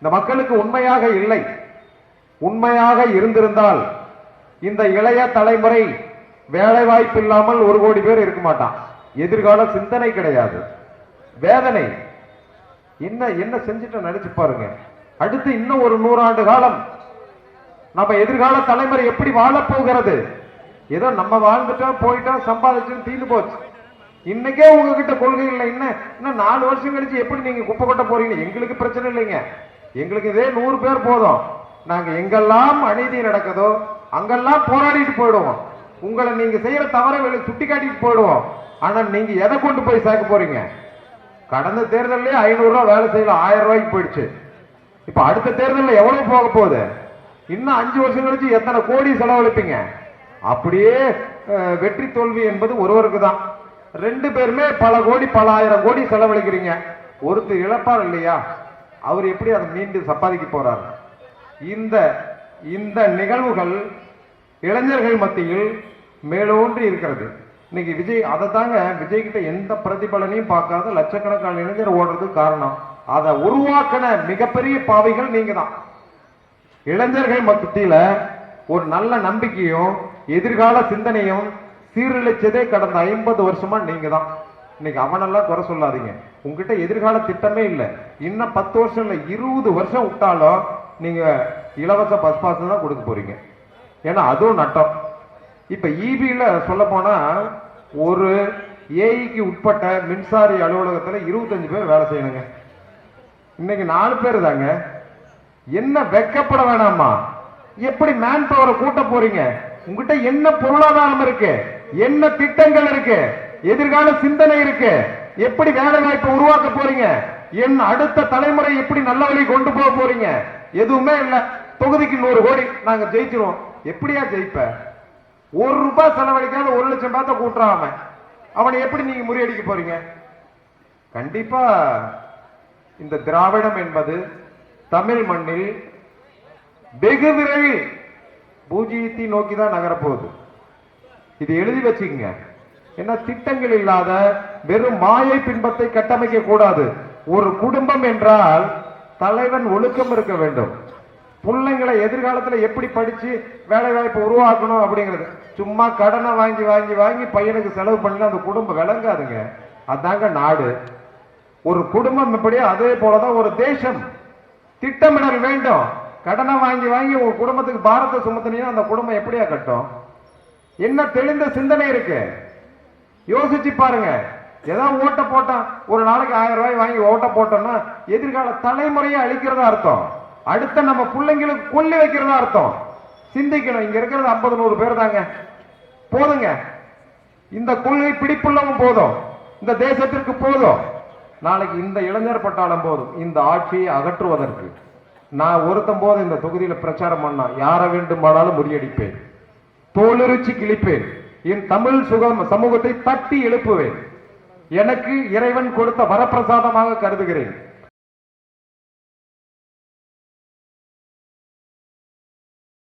இந்த மக்களுக்கு உண்மையாக இல்லை. உண்மையாக இருந்திருந்தால் இந்த இளைய தலைமுறை வேலை வாய்ப்பு இல்லாமல் 1 கோடி பேர் இருக்க மாட்டான். எதிர்கால சிந்தனை கிடையாது. வேதனை என்ன என்ன செஞ்சுட்டு நினைச்சு பாருங்க. அடுத்து இன்னும் ஒரு 100 ஆண்டு காலம் நம்ம எதிர்கால தலைமுறை எப்படி வாழப் போகிறது? ஏதோ நம்ம வாழ்ந்துட்டோம், போயிட்டோம், சம்பாதிச்சோம், தீர்ந்து போச்சு. இன்னைக்கே உங்ககிட்ட கொள்கை இல்லை. இன்னும் 4 வருஷம் கழிச்சு எப்படி நீங்க குப்பை கொட்ட போறீங்க? எங்களுக்கு பிரச்சனை இல்லைங்க. எங்களுக்கு இதே 100 பேர் போதும். நாங்க எங்கெல்லாம் அநீதி நடக்குதோ அங்கெல்லாம் போராடிட்டு போயிடுவோம். உங்களை நீங்க செய்யற தவறை சுட்டி காட்டிட்டு போயிடுவோம். ஆனா நீங்க எதை கொண்டு போய் சேர்க்க போறீங்க? கடந்த தேர்தலே 500 ரூபாய் வேலை செய்யலாம், 1000 ரூபாய்க்கு போயிடுச்சு. இப்ப அடுத்த தேர்தலில் எவ்வளவு போக போகுது? இன்னும் 5 வருஷம் கழிச்சு எத்தனை கோடி செலவழிப்பீங்க? அப்படியே வெற்றி தோல்வி என்பது ஒருவருக்கு தான். 2 பேருமே பல கோடி, பல ஆயிரம் கோடி செலவழிக்கிறீங்க. ஒருத்தர் இழப்பார் இல்லையா? அவர் எப்படி அதை மீண்டும் சம்பாதிக்க போறார்? இந்த நிகழ்வுகள் இளைஞர்கள் மத்தியில் மேலோன்றி இருக்கிறது. இன்னைக்கு விஜய் அதை தாங்க, விஜய் கிட்ட எந்த பிரதிபலனையும் பார்க்காத லட்சக்கணக்கான இளைஞர் ஓடுறதுக்கு காரணம். அதை உருவாக்கின மிகப்பெரிய பாவைகள் நீங்க தான். இளைஞர்கள் மத்தியில ஒரு நல்ல நம்பிக்கையும் எதிர்கால சிந்தனையும் சீரழிச்சதே கடந்த 50 வருஷமா நீங்க தான். இன்னைக்கு அவனெல்லாம் குறை சொல்லாதீங்க. உங்ககிட்ட எதிர்கால திட்டமே இல்லை. இன்னும் 10 வருஷம் இல்லை, 20 வருஷம் விட்டாலும் நீங்க இலவச பஸ் பாஸ் தான் கொடுக்க போறீங்க. ஏன்னா அதுவும் நட்டம். இப்ப இபில சொல்ல போனா ஒரு ஏஇக்கு உட்பட்ட மின்சாரி அலுவலகத்துல 25 பேர் வேலை செய்யணுங்க. இன்னைக்கு 4 பேர் தாங்க. என்ன வெக்கப்பட வேணாமா? எப்படி மேன் பவரை கூட்ட போறீங்க? உங்ககிட்ட என்ன பொருளாதாரம் இருக்கு? என்ன திட்டங்கள் இருக்கு? எதிர்கால சிந்தனை இருக்கு? எப்படி வேலை வாய்ப்பை உருவாக்க போறீங்க? என் அடுத்த தலைமுறை எப்படி நல்ல வழி கொண்டு போக போறீங்க? எதுவுமே இல்ல. தொகுதிக்கு 100 கோடி நாங்க ஜெயிச்சிருவோம். எப்படியா ஜெயிப்ப? 1 ரூபாய் செலவழிக்காத 1 லட்சம் பேர்த்த கூட்டுறாம அவனை எப்படி நீங்க முறியடிக்க போறீங்க? கண்டிப்பா இந்த திராவிடம் என்பது தமிழ் மண்ணில் வெகு விரைவில் பூஜ்ஜியத்தை நோக்கி தான் நகரப்போகுது. இது எழுதி வச்சுக்கங்க. என்ன திட்டங்கள் இல்லாத வெறும் மாயை பின்பத்தை கட்டமைக்க கூடாது. ஒரு குடும்பம் என்றால் தலைவன் ஒழுக்கம் இருக்க வேண்டும். பிள்ளைங்களை எதிர்காலத்தில் எப்படி படிச்சு வேலை வாய்ப்பு உருவாக்கணும் அப்படிங்கிறது. சும்மா கடனை வாங்கி வாங்கி வாங்கி பையனுக்கு செலவு பண்ணல அந்த குடும்பம் விளங்காதுங்க. அதாங்க நாடு. ஒரு குடும்பம் எப்படியோ அதே போலதான் ஒரு தேசம். திட்டமிடல் வேண்டும். கடனை வாங்கி வாங்கி உங்க குடும்பத்துக்கு பாரத்தை சுமத்தினா அந்த குடும்பம் எப்படியா கட்டும்? என்ன தெளிந்த சிந்தனை இருக்கு? யோசிச்சு பாருங்க. ஏதாவது ஓட்ட போட்டோம், ஒரு நாளைக்கு 1000 ரூபாய் வாங்கி ஓட்ட போட்டோம்னா எதிர்கால தலைமுறையை அழிக்கிறதா அர்த்தம். அடுத்த நம்ம பிள்ளைங்களுக்கு கொல்லி வைக்கிறதா அர்த்தம். சிந்திக்கணும். இங்க இருக்கிறது 50-100 பேர் தாங்க. போதுங்க. இந்த கொள்கை பிடிப்புள்ளவும் போதும், இந்த தேசத்திற்கு போதும். நாளைக்கு இந்த இளைஞர் பட்டாளம் போதும் இந்த ஆட்சியை அகற்றுவதற்கு. நான் ஒருத்தம் போது இந்த தொகுதியில பிரச்சாரம் பண்ணா யாரை வேண்டுமானாலும் முறியடிப்பேன், தோலுரிச்சி கிழிப்பேன், என் தமிழ் சமூகத்தை தட்டி எழுப்புவேன். எனக்கு இறைவன் கொடுத்த வரப்பிரசாதமாக கருதுகிறேன்.